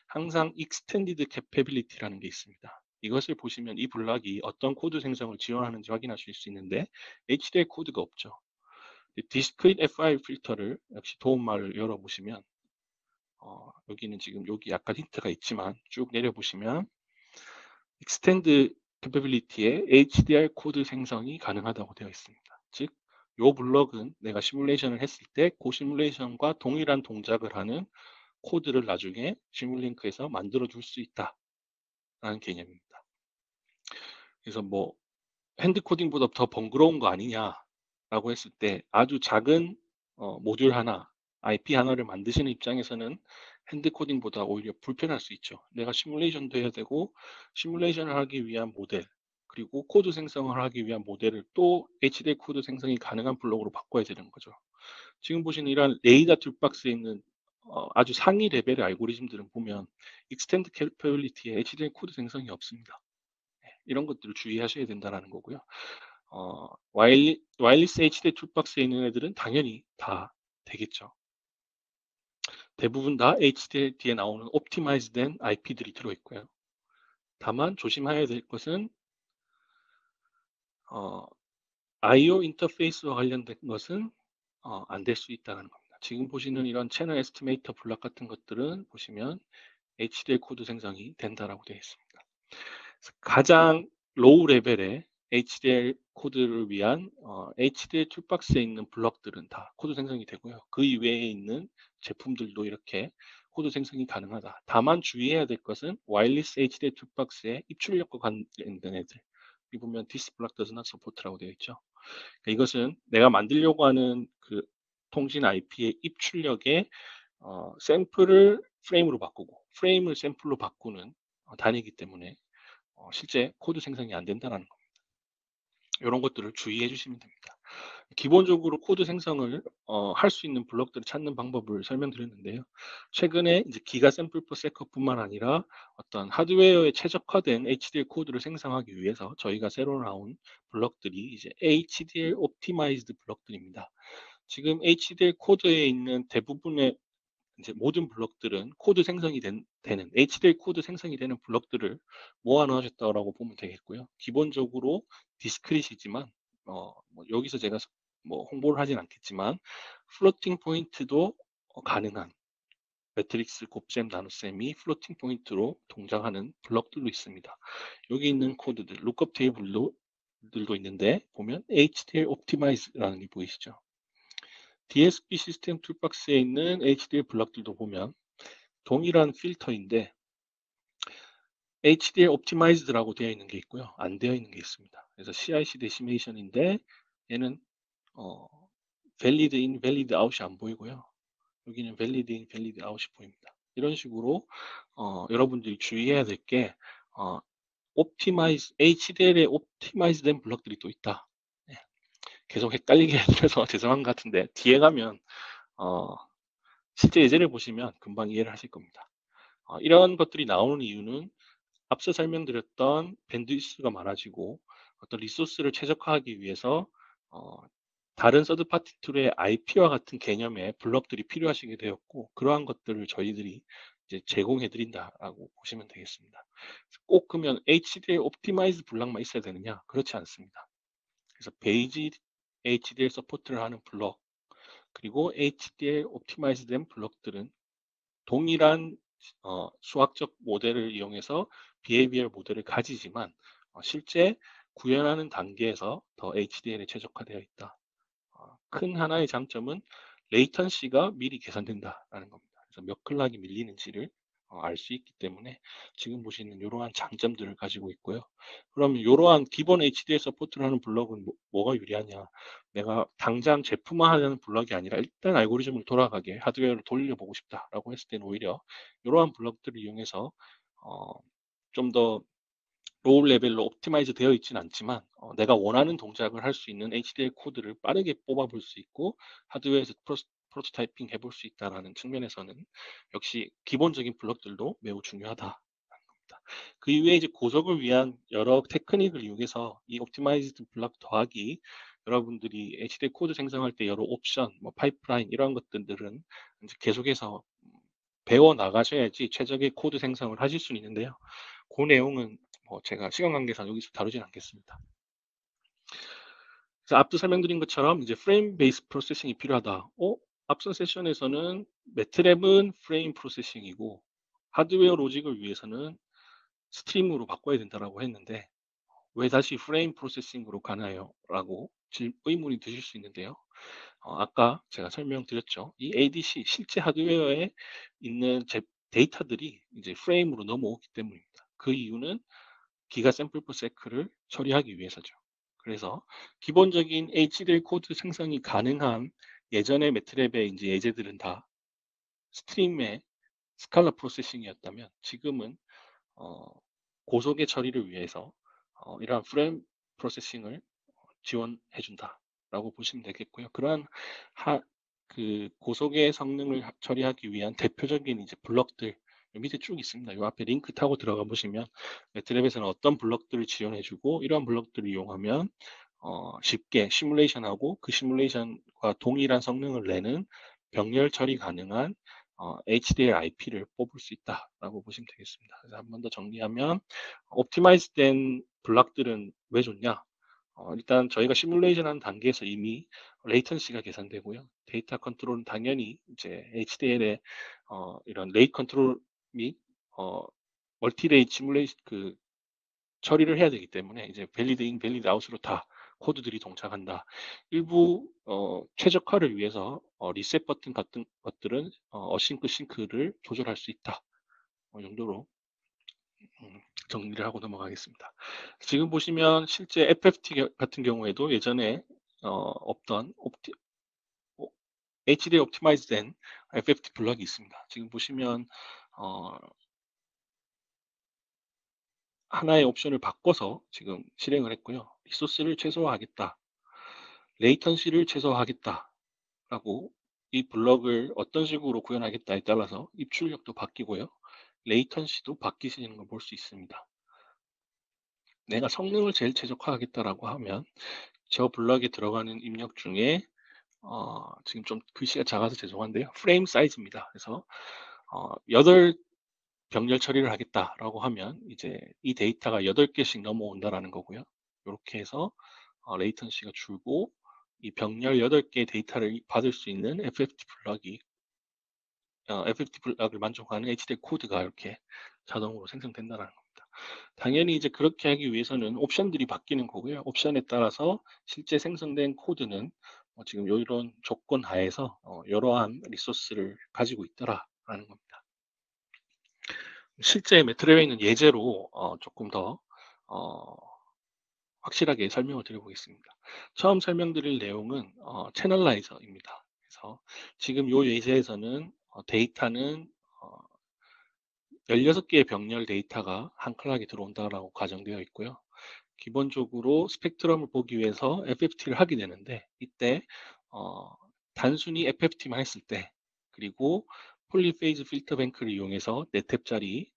항상 Extended Capability라는 게 있습니다. 이것을 보시면 이 블락이 어떤 코드 생성을 지원하는지 확인하실 수 있는데 HDL 코드가 없죠. Discrete FI 필터를 역시 도움말을 열어보시면 여기는 지금 여기 약간 힌트가 있지만 쭉 내려보시면 Extend Capability에 HDR 코드 생성이 가능하다고 되어 있습니다. 즉, 이 블럭은 내가 시뮬레이션을 했을 때 그 시뮬레이션과 동일한 동작을 하는 코드를 나중에 시뮬링크에서 만들어 줄 수 있다라는 개념입니다. 그래서 뭐 핸드 코딩보다 더 번거로운 거 아니냐라고 했을 때 아주 작은 모듈 하나, IP 하나를 만드시는 입장에서는 핸드 코딩보다 오히려 불편할 수 있죠. 내가 시뮬레이션도 해야 되고 시뮬레이션을 하기 위한 모델 그리고 코드 생성을 하기 위한 모델을 또 HDL 코드 생성이 가능한 블록으로 바꿔야 되는 거죠. 지금 보시는 이런 레이더 툴박스에 있는 아주 상위 레벨의 알고리즘들은 보면 익스텐드 캐퍼빌리티에 HDL 코드 생성이 없습니다. 이런 것들을 주의하셔야 된다는 거고요. 와일리스 HDL 툴박스에 있는 애들은 당연히 다 되겠죠. 대부분 다 HDL에 나오는 옵티마이즈된 IP들이 들어있고요. 다만 조심해야 될 것은 I/O 인터페이스와 관련된 것은 안 될 수 있다는 겁니다. 지금 보시는 이런 채널 에스티메이터 블락 같은 것들은 보시면 HDL 코드 생성이 된다라고 되어 있습니다. 가장 로우 레벨의 HDL 코드를 위한 HDL 툴박스에 있는 블럭들은 다 코드 생성이 되고요. 그 이외에 있는 제품들도 이렇게 코드 생성이 가능하다. 다만 주의해야 될 것은 와이어리스 HDL 툴박스의 입출력과 관련된 애들. 여기 보면 This block does not support라고 되어 있죠. 그러니까 이것은 내가 만들려고 하는 그 통신 IP의 입출력에 샘플을 프레임으로 바꾸고 프레임을 샘플로 바꾸는 단위이기 때문에 실제 코드 생성이 안 된다는 거. 이런 것들을 주의해 주시면 됩니다. 기본적으로 코드 생성을 할 수 있는 블록들을 찾는 방법을 설명드렸는데요. 최근에 이제 기가 샘플 퍼 세컨뿐만 아니라 어떤 하드웨어에 최적화된 HDL 코드를 생성하기 위해서 저희가 새로 나온 블록들이 이제 HDL 옵티마이즈드 블록들입니다. 지금 HDL 코드에 있는 대부분의 이제 모든 블록들은 코드 생성이 되는 HDL 코드 생성이 되는 블록들을 모아 넣으셨다고 보면 되겠고요. 기본적으로 디스크릿이지만 뭐 여기서 제가 뭐 홍보를 하진 않겠지만 플로팅 포인트도 가능한 매트릭스 곱셈 나눗셈이 플로팅 포인트로 동작하는 블록들도 있습니다. 여기 있는 코드들 룩업 테이블들도 있는데 보면 HDL 옵티마이즈라는 게 보이시죠? DSP 시스템 툴박스에 있는 HDL 블록들도 보면 동일한 필터인데 HDL 옵티마이즈드라고 되어 있는 게 있고요. 안 되어 있는 게 있습니다. 그래서 CIC 데시메이션인데 얘는 valid in, valid out이 안 보이고요. 여기는 valid in, valid out이 보입니다. 이런 식으로 여러분들이 주의해야 될 게 HDL에 옵티마이즈된 블록들이 또 있다. 네. 계속 헷갈리게 해드려서 죄송한 것 같은데 뒤에 가면 실제 예제를 보시면 금방 이해를 하실 겁니다. 이런 것들이 나오는 이유는 앞서 설명드렸던 밴드위스가 많아지고 어떤 리소스를 최적화하기 위해서 다른 서드파티 툴의 IP와 같은 개념의 블럭들이 필요하시게 되었고 그러한 것들을 저희들이 이제 제공해 드린다라고 보시면 되겠습니다. 꼭 그러면 HDL 옵티마이즈 블럭만 있어야 되느냐? 그렇지 않습니다. 그래서 베이지 HDL 서포트를 하는 블럭 그리고 HDL 옵티마이즈 된 블럭들은 동일한 수학적 모델을 이용해서 behavior 모델을 가지지만 실제 구현하는 단계에서 더 HDL에 최적화되어 있다. 큰 하나의 장점은 레이턴시가 미리 계산된다라는 겁니다. 그래서 몇 클락이 밀리는지를 알 수 있기 때문에 지금 보시는 이러한 장점들을 가지고 있고요. 그럼 이러한 기본 HDL 서포트를 하는 블럭은 뭐가 유리하냐? 내가 당장 제품화하려는 블럭이 아니라 일단 알고리즘을 돌아가게 하드웨어를 돌려보고 싶다라고 했을 때는 오히려 이러한 블럭들을 이용해서 좀 더 로우 레벨로 옵티마이즈 되어 있지는 않지만 내가 원하는 동작을 할 수 있는 HDL 코드를 빠르게 뽑아볼 수 있고 하드웨어에서 프로토타이핑 해볼 수 있다는 측면에서는 역시 기본적인 블럭들도 매우 중요하다. 그 이외에 이제 고속을 위한 여러 테크닉을 이용해서 이 옵티마이즈드 블럭 더하기 여러분들이 HDL 코드 생성할 때 여러 옵션, 뭐 파이프라인 이런 것들은 이제 계속해서 배워 나가셔야지 최적의 코드 생성을 하실 수 있는데요. 그 내용은 뭐 제가 시간 관계상 여기서 다루진 않겠습니다. 그래서 앞서 설명드린 것처럼 이제 프레임 베이스 프로세싱이 필요하다. 앞선 세션에서는 매트랩은 프레임 프로세싱이고 하드웨어 로직을 위해서는 스트림으로 바꿔야 된다라고 했는데 왜 다시 프레임 프로세싱으로 가나요? 라고 의문이 드실 수 있는데요. 아까 제가 설명드렸죠. 이 ADC 실제 하드웨어에 있는 데이터들이 이제 프레임으로 넘어오기 때문입니다. 그 이유는 기가 샘플 퍼 세크를 처리하기 위해서죠. 그래서 기본적인 HDL 코드 생성이 가능한 예전의 매트랩의 이제 예제들은 다 스트림의 스칼라 프로세싱이었다면 지금은 고속의 처리를 위해서 이러한 프레임 프로세싱을 지원해 준다라고 보시면 되겠고요. 그러한 그 고속의 성능을 처리하기 위한 대표적인 이제 블럭들 밑에 쭉 있습니다. 이 앞에 링크 타고 들어가 보시면 매트랩에서는 어떤 블럭들을 지원해주고 이러한 블럭들을 이용하면 쉽게 시뮬레이션하고 그 시뮬레이션과 동일한 성능을 내는 병렬 처리 가능한 HDL IP를 뽑을 수 있다라고 보시면 되겠습니다. 그래서 한 번 더 정리하면 옵티마이즈된 블럭들은 왜 좋냐? 일단 저희가 시뮬레이션 한 단계에서 이미 레이턴시가 계산되고요. 데이터 컨트롤은 당연히 이제 HDL의 이런 레이트 컨트롤 및 멀티 레이트 시뮬레이션 그 처리를 해야 되기 때문에 이제 밸리드 인, 밸리드 아웃으로 다 코드들이 동작한다. 일부 최적화를 위해서 리셋 버튼 같은 것들은 어싱크 싱크를 조절할 수 있다. 이 정도로 정리를 하고 넘어가겠습니다. 지금 보시면 실제 FFT 같은 경우에도 예전에 없던 HD 옵티마이즈된 FFT 블럭이 있습니다. 지금 보시면 하나의 옵션을 바꿔서 지금 실행을 했고요. 리소스를 최소화하겠다, 레이턴시를 최소화하겠다라고 이 블럭을 어떤 식으로 구현하겠다에 따라서 입출력도 바뀌고요. 레이턴시도 바뀌시는 걸 볼 수 있습니다. 내가 성능을 제일 최적화하겠다라고 하면 저 블럭에 들어가는 입력 중에 지금 좀 글씨가 작아서 죄송한데요. 프레임 사이즈입니다. 그래서 8 병렬 처리를 하겠다라고 하면 이제 이 데이터가 8개씩 넘어온다라는 거고요. 이렇게 해서 레이턴시가 줄고 이 병렬 8개의 데이터를 받을 수 있는 FFT 블럭을 만족하는 HDL 코드가 이렇게 자동으로 생성된다는 겁니다. 당연히 이제 그렇게 하기 위해서는 옵션들이 바뀌는 거고요. 옵션에 따라서 실제 생성된 코드는 지금 이런 조건 하에서 이러한 리소스를 가지고 있더라라는 겁니다. 실제 매트랩에 있는 예제로 조금 더 확실하게 설명을 드려보겠습니다. 처음 설명드릴 내용은 채널라이저입니다. 그래서 지금 이 예제에서는 데이터는 16개의 병렬 데이터가 한 클락에 들어온다라고 가정되어 있고요. 기본적으로 스펙트럼을 보기 위해서 FFT를 하게 되는데 이때 단순히 FFT만 했을 때 그리고 폴리페이즈 필터 뱅크를 이용해서 네탭짜리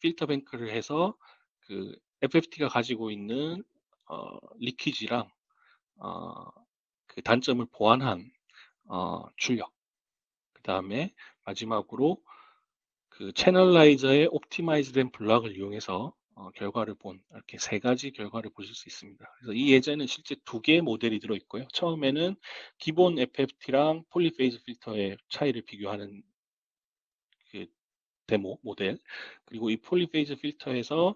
필터 뱅크를 해서 그 FFT가 가지고 있는 리퀴지랑 그 단점을 보완한 출력 그 다음에 마지막으로 그 채널라이저의 옵티마이즈된 블럭을 이용해서 결과를 본 이렇게 3가지 결과를 보실 수 있습니다. 그래서 이 예제는 실제 2개의 모델이 들어있고요. 처음에는 기본 FFT랑 폴리페이즈 필터의 차이를 비교하는 그 데모 모델 그리고 이 폴리페이즈 필터에서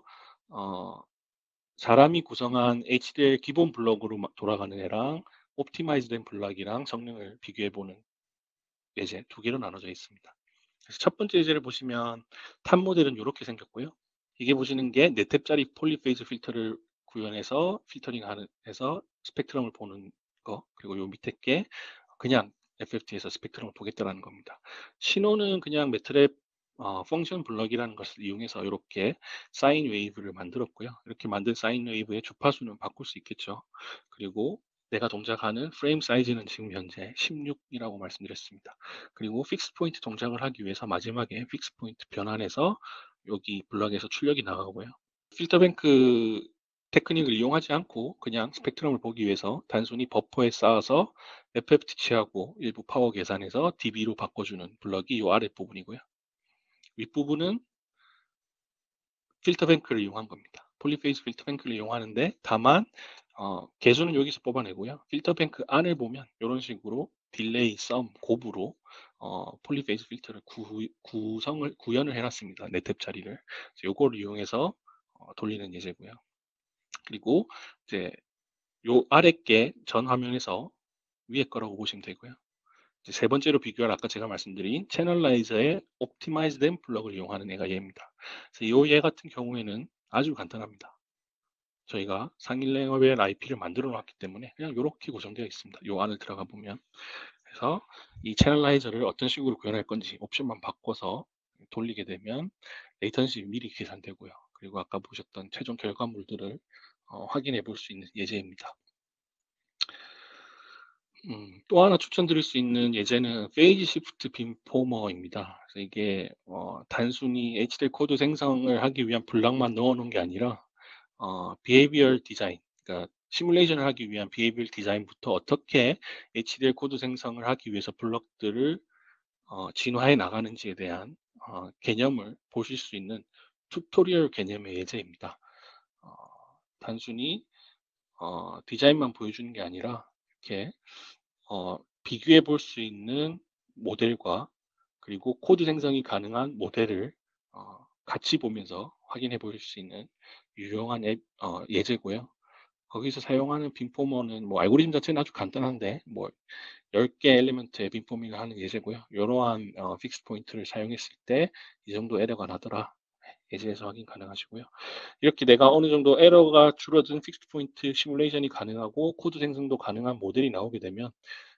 사람이 구성한 HDL 기본 블럭으로 돌아가는 애랑 옵티마이즈된 블럭이랑 성능을 비교해보는 예제 2개로 나눠져 있습니다. 그래서 첫 번째 예제를 보시면 탑 모델은 이렇게 생겼고요. 이게 보시는 게 네탭짜리 폴리페이즈 필터를 구현해서 필터링 해서 스펙트럼을 보는 거 그리고 요 밑에 게 그냥 FFT에서 스펙트럼을 보겠다라는 겁니다. 신호는 그냥 매트랩 펑션 블럭이라는 것을 이용해서 이렇게 사인 웨이브를 만들었고요. 이렇게 만든 사인 웨이브의 주파수는 바꿀 수 있겠죠. 그리고 내가 동작하는 프레임 사이즈는 지금 현재 16이라고 말씀드렸습니다. 그리고 픽스 포인트 동작을 하기 위해서 마지막에 픽스 포인트 변환해서 여기 블럭에서 출력이 나가고요. 필터뱅크 테크닉을 이용하지 않고 그냥 스펙트럼을 보기 위해서 단순히 버퍼에 쌓아서 FFT 취하고 일부 파워 계산해서 dB로 바꿔주는 블럭이 이 아랫부분이고요. 윗부분은 필터뱅크를 이용한 겁니다. 폴리페이스 필터뱅크를 이용하는데 다만 개수는 여기서 뽑아내고요. 필터뱅크 안을 보면 이런 식으로 딜레이, 썸, 곱으로 폴리페이스 필터를 구현을 해놨습니다. 네탭 자리를. 요거를 이용해서 돌리는 예제고요. 그리고 이제 요 아래 게 전 화면에서 위에 거라고 보시면 되고요. 이제 세 번째로 비교할 아까 제가 말씀드린 채널라이저의 옵티마이즈된 블럭을 이용하는 애가 얘입니다. 그래서 이 얘 같은 경우에는 아주 간단합니다. 저희가 상일 레벨 IP를 만들어 놨기 때문에 그냥 이렇게 구성되어 있습니다. 이 안을 들어가 보면 그래서 이 채널라이저를 어떤 식으로 구현할 건지 옵션만 바꿔서 돌리게 되면 레이턴시 미리 계산되고요. 그리고 아까 보셨던 최종 결과물들을 확인해 볼 수 있는 예제입니다. 또 하나 추천드릴 수 있는 예제는 페이지 시프트 빔포머입니다. 그래서 이게 단순히 HDL 코드 생성을 하기 위한 블럭만 넣어놓은 게 아니라 비헤이비얼 디자인, 그러니까 시뮬레이션을 하기 위한 비헤이비얼 디자인부터 어떻게 HDL 코드 생성을 하기 위해서 블럭들을 진화해 나가는지에 대한 개념을 보실 수 있는 튜토리얼 개념의 예제입니다. 단순히 디자인만 보여주는 게 아니라 이렇게 비교해 볼 수 있는 모델과 그리고 코드 생성이 가능한 모델을 같이 보면서 확인해 볼 수 있는 유용한 예제고요. 거기서 사용하는 빈포머는 뭐 알고리즘 자체는 아주 간단한데 뭐 10개 엘리먼트의 빈포밍을 하는 예제고요. 이러한 픽스 포인트를 사용했을 때 이 정도 에러가 나더라. 예제에서 확인 가능하시고요. 이렇게 내가 어느 정도 에러가 줄어든 픽스 포인트 시뮬레이션이 가능하고 코드 생성도 가능한 모델이 나오게 되면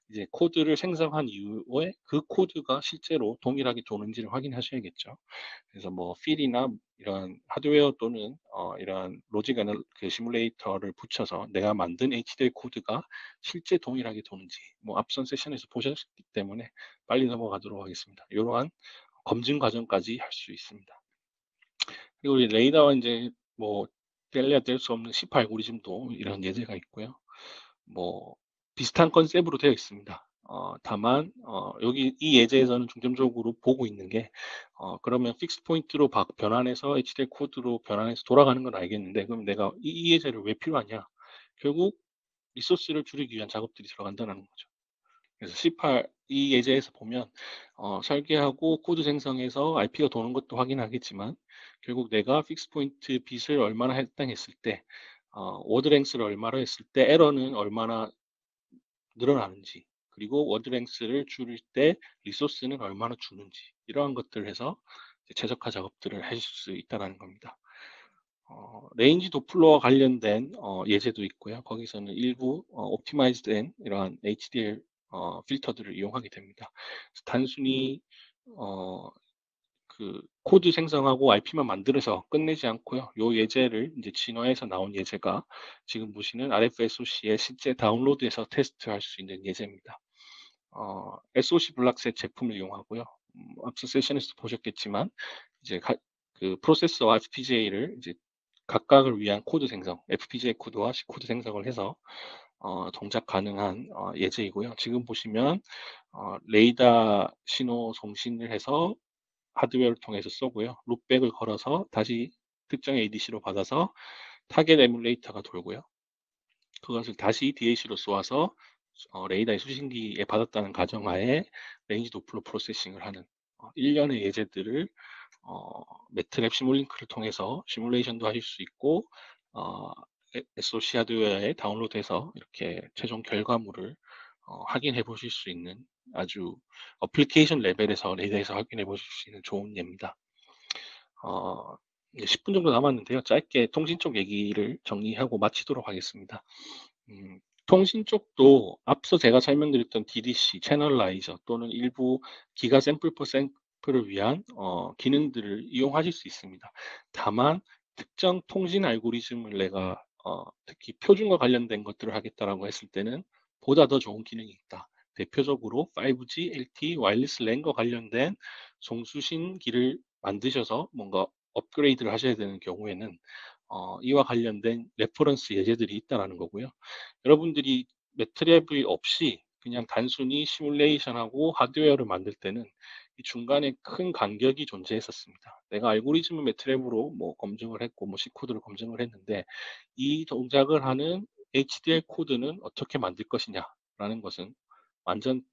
이제 코드를 생성한 이후에 그 코드가 실제로 동일하게 도는지를 확인하셔야겠죠. 그래서 뭐 필이나 이런 하드웨어 또는 이런 로직 애널 그 시뮬레이터를 붙여서 내가 만든 HDL 코드가 실제 동일하게 도는지 뭐 앞선 세션에서 보셨기 때문에 빨리 넘어가도록 하겠습니다. 이러한 검증 과정까지 할 수 있습니다. 그리고 이 레이더와 이제 뭐 뗄래야 뗄 수 없는 C 알고리즘도 이런 예제가 있고요. 뭐 비슷한 컨셉으로 되어 있습니다. 다만 여기 이 예제에서는 중점적으로 보고 있는 게 그러면 픽스 포인트로 변환해서 HDL 코드로 변환해서 돌아가는 건 알겠는데 그럼 내가 이 예제를 왜 필요하냐? 결국 리소스를 줄이기 위한 작업들이 들어간다는 거죠. 그래서 C8 이 예제에서 보면 설계하고 코드 생성해서 RP가 도는 것도 확인하겠지만 결국 내가 픽스 포인트 빗을 얼마나 할당했을 때 워드랭스를 얼마나 했을 때 에러는 얼마나 늘어나는지 그리고 워드랭스를 줄일 때 리소스는 얼마나 주는지 이러한 것들을 해서 최적화 작업들을 하실 수 있다는 겁니다. 레인지 도플러와 관련된 예제도 있고요. 거기서는 일부 옵티마이즈된 이러한 HDL 필터들을 이용하게 됩니다. 단순히 어, 그 코드 생성하고 RP만 만들어서 끝내지 않고요. 요 예제를 이제 진화해서 나온 예제가 지금 보시는 RFSOC에 실제 다운로드해서 테스트할 수 있는 예제입니다. SOC 블락셋 제품을 이용하고요. 앞서 세션에서 보셨겠지만 이제 그 프로세서와 FPGA를 이제 각각을 위한 코드 생성, FPGA 코드와 C 코드 생성을 해서 동작 가능한 예제이고요. 지금 보시면 레이더 신호 송신을 해서 하드웨어를 통해서 쏘고요. 룩백을 걸어서 다시 특정 ADC로 받아서 타겟 에뮬레이터가 돌고요. 그것을 다시 DAC로 쏘아서 레이더의 수신기에 받았다는 가정하에 레인지 도플러 프로세싱을 하는 일련의 예제들을 매트랩 시뮬링크를 통해서 시뮬레이션도 하실 수 있고 SOC 하드웨어에 다운로드해서 이렇게 최종 결과물을 확인해 보실 수 있는 아주 어플리케이션 레벨에서 레이더에서 확인해 보실 수 있는 좋은 예입니다. 이제 10분 정도 남았는데요. 짧게 통신 쪽 얘기를 정리하고 마치도록 하겠습니다. 통신 쪽도 앞서 제가 설명드렸던 DDC, 채널라이저 또는 일부 기가 샘플 퍼 샘플을 위한 기능들을 이용하실 수 있습니다. 다만 특정 통신 알고리즘을 내가 특히 표준과 관련된 것들을 하겠다라고 했을 때는 보다 더 좋은 기능이 있다. 대표적으로 5G, LTE, 와이어리스 랜과 관련된 송수신기를 만드셔서 뭔가 업그레이드를 하셔야 되는 경우에는 이와 관련된 레퍼런스 예제들이 있다라는 거고요. 여러분들이 매트랩이 없이 그냥 단순히 시뮬레이션하고 하드웨어를 만들 때는 이 중간에 큰 간격이 존재했었습니다. 내가 알고리즘을 매트랩으로 뭐 검증을 했고 뭐 C코드를 검증을 했는데 이 동작을 하는 HDL 코드는 어떻게 만들 것이냐라는 것은 완전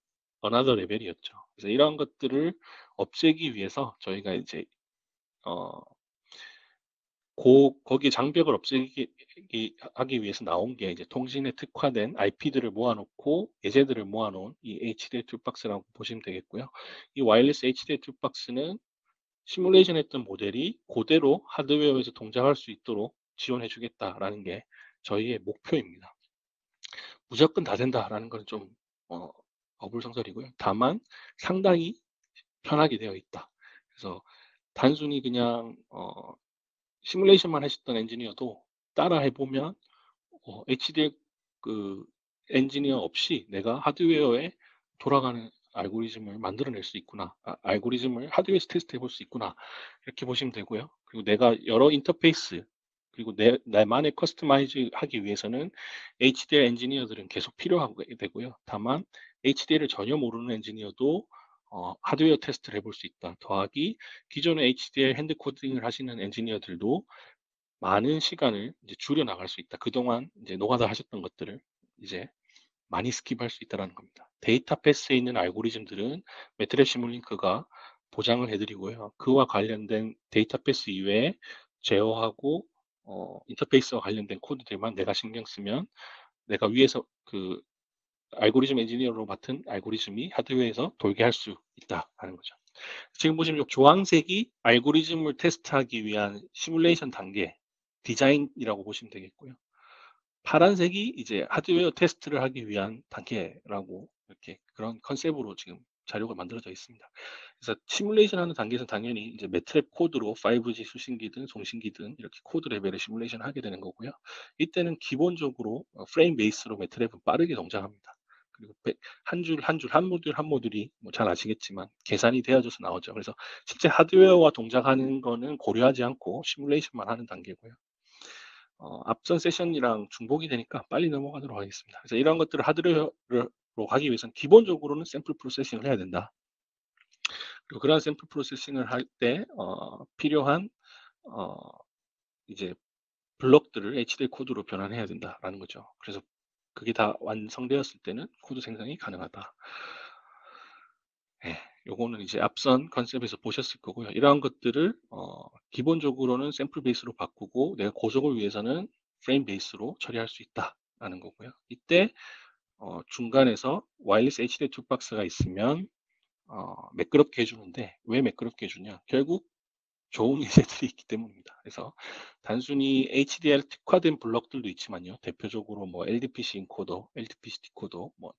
another 레벨이었죠. 그래서 이러한 것들을 없애기 위해서 저희가 이제 어, 거기에 장벽을 없애기 하기 위해서 나온 게 이제 통신에 특화된 IP들을 모아놓고 예제들을 모아놓은 이 HDL 툴박스라고 보시면 되겠고요. 이 와이어리스 HDL 툴박스는 시뮬레이션 했던 모델이 그대로 하드웨어에서 동작할 수 있도록 지원해 주겠다라는 게 저희의 목표입니다. 무조건 다 된다라는 건 좀 어불성설이고요. 다만 상당히 편하게 되어 있다. 그래서 단순히 그냥 시뮬레이션만 하셨던 엔지니어도 따라 해보면 HDL 그 엔지니어 없이 내가 하드웨어에 돌아가는 알고리즘을 만들어낼 수 있구나. 알고리즘을 하드웨어에서 테스트 해볼 수 있구나. 이렇게 보시면 되고요. 그리고 내가 여러 인터페이스 그리고 나만의 커스터마이즈 하기 위해서는 HDL 엔지니어들은 계속 필요하게 되고요. 다만 HDL을 전혀 모르는 엔지니어도 하드웨어 테스트를 해볼 수 있다. 더하기 기존의 HDL 핸드 코딩을 하시는 엔지니어들도 많은 시간을 이제 줄여 나갈 수 있다. 그동안 이제 노가다 하셨던 것들을 이제 많이 스킵할 수 있다는 겁니다. 데이터 패스에 있는 알고리즘들은 매트랩 시뮬링크가 보장을 해드리고요. 그와 관련된 데이터 패스 이외에 제어하고 인터페이스와 관련된 코드들만 내가 신경 쓰면 내가 위에서 그 알고리즘 엔지니어로 맡은 알고리즘이 하드웨어에서 돌게 할 수 있다라는 거죠. 지금 보시면 이 주황색이 알고리즘을 테스트하기 위한 시뮬레이션 단계, 디자인이라고 보시면 되겠고요. 파란색이 이제 하드웨어 테스트를 하기 위한 단계라고 이렇게 그런 컨셉으로 지금 자료가 만들어져 있습니다. 그래서 시뮬레이션 하는 단계에서 당연히 이제 매트랩 코드로 5G 수신기든 송신기든 이렇게 코드 레벨의 시뮬레이션 하게 되는 거고요. 이때는 기본적으로 프레임 베이스로 매트랩은 빠르게 동작합니다. 그리고 한 줄 한 줄 한 모듈 한 모듈이 뭐 잘 아시겠지만 계산이 되어져서 나오죠. 그래서 실제 하드웨어와 동작하는 거는 고려하지 않고 시뮬레이션만 하는 단계고요. 앞선 세션이랑 중복이 되니까 빨리 넘어가도록 하겠습니다. 그래서 이런 것들을 하드웨어로 하기 위해서는 기본적으로는 샘플 프로세싱을 해야 된다. 그리고 그러한 샘플 프로세싱을 할 때 필요한 어, 이제 블록들을 HTML 코드로 변환해야 된다라는 거죠. 그래서 그게 다 완성되었을 때는 코드 생성이 가능하다. 예, 요거는 이제 앞선 컨셉에서 보셨을 거고요. 이러한 것들을 기본적으로는 샘플 베이스로 바꾸고 내가 고속을 위해서는 프레임 베이스로 처리할 수 있다라는 거고요. 이때 중간에서 와이어리스 HDD 툴박스가 있으면 매끄럽게 해주는데 왜 매끄럽게 해주냐? 결국 좋은 예제들이 있기 때문입니다. 그래서 단순히 HDR 특화된 블럭들도 있지만요. 대표적으로 뭐 LDPC 인코더, LDPC 디코더, 뭐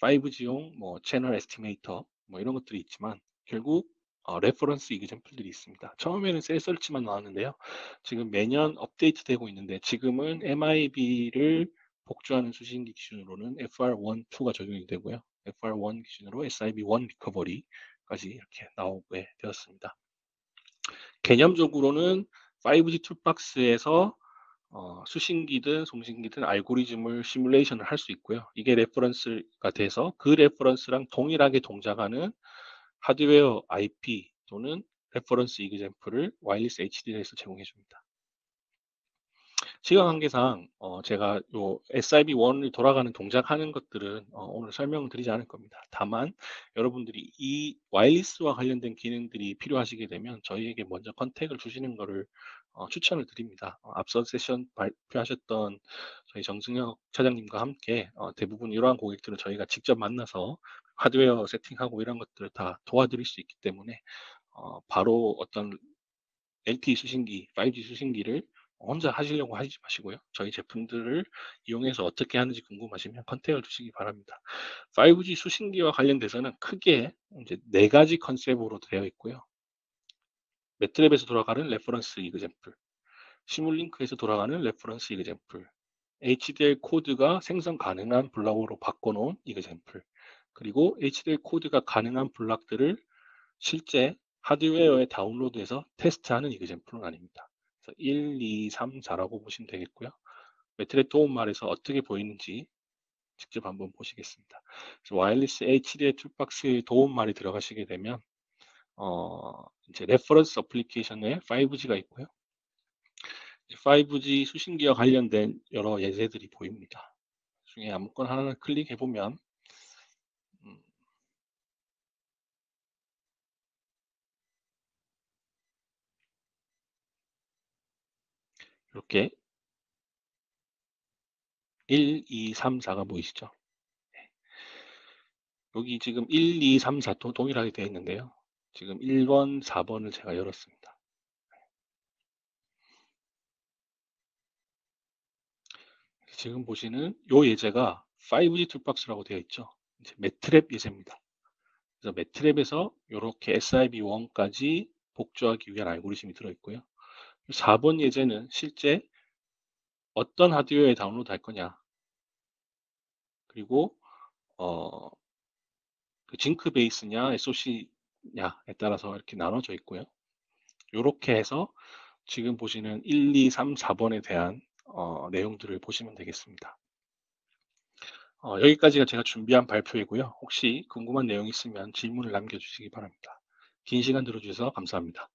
5G용 뭐 채널 에스티메이터 뭐 이런 것들이 있지만 결국 레퍼런스 이그젬플들이 있습니다. 처음에는 셀 설치만 나왔는데요. 지금 매년 업데이트되고 있는데 지금은 MIB를 복주하는 수신기 기준으로는 FR1, 2가 적용이 되고요. FR1 기준으로 SIB1 리커버리까지 이렇게 나오게 되었습니다. 개념적으로는 5G 툴박스에서 수신기든 송신기든 알고리즘을 시뮬레이션을 할 수 있고요. 이게 레퍼런스가 돼서 그 레퍼런스랑 동일하게 동작하는 하드웨어 IP 또는 레퍼런스 이그젬플을 와이어리스 HDD에서 제공해 줍니다. 시간 관계상 제가 요 SIB1을 돌아가는 동작하는 것들은 오늘 설명을 드리지 않을 겁니다. 다만 여러분들이 이 와이어리스와 관련된 기능들이 필요하시게 되면 저희에게 먼저 컨택을 주시는 것을 추천을 드립니다. 앞선 세션 발표하셨던 저희 정승혁 차장님과 함께 대부분 이러한 고객들은 저희가 직접 만나서 하드웨어 세팅하고 이런 것들을 다 도와드릴 수 있기 때문에 바로 어떤 LTE 수신기, 5G 수신기를 혼자 하시려고 하지 마시고요. 저희 제품들을 이용해서 어떻게 하는지 궁금하시면 컨택을 주시기 바랍니다. 5G 수신기와 관련돼서는 크게 이제 네 가지 컨셉으로 되어 있고요. 매트랩에서 돌아가는 레퍼런스 이그젬플, 시뮬링크에서 돌아가는 레퍼런스 이그젬플, HDL 코드가 생성 가능한 블럭으로 바꿔놓은 이그젬플, 그리고 HDL 코드가 가능한 블럭들을 실제 하드웨어에 다운로드해서 테스트하는 이그젬플은 아닙니다. 그래서 1, 2, 3, 4라고 보시면 되겠고요. 매트랩 도움말에서 어떻게 보이는지 직접 한번 보시겠습니다. 와이어리스 HDL 툴박스의 도움말이 들어가시게 되면 이제 레퍼런스 어플리케이션에 5G가 있고요. 5G 수신기와 관련된 여러 예제들이 보입니다. 중에 아무거나 하나 클릭해 보면 이렇게 1, 2, 3, 4가 보이시죠? 여기 지금 1, 2, 3, 4 동일하게 되어 있는데요. 지금 1번, 4번을 제가 열었습니다. 지금 보시는 이 예제가 5G 툴박스라고 되어 있죠. 이제 매트랩 예제입니다. 그래서 매트랩에서 이렇게 SIB1까지 복조하기 위한 알고리즘이 들어있고요. 4번 예제는 실제 어떤 하드웨어에 다운로드 할 거냐, 그리고 어, 그 징크 베이스냐, SOC냐에 따라서 이렇게 나눠져 있고요. 이렇게 해서 지금 보시는 1, 2, 3, 4번에 대한 내용들을 보시면 되겠습니다. 여기까지가 제가 준비한 발표이고요. 혹시 궁금한 내용 있으면 질문을 남겨주시기 바랍니다. 긴 시간 들어주셔서 감사합니다.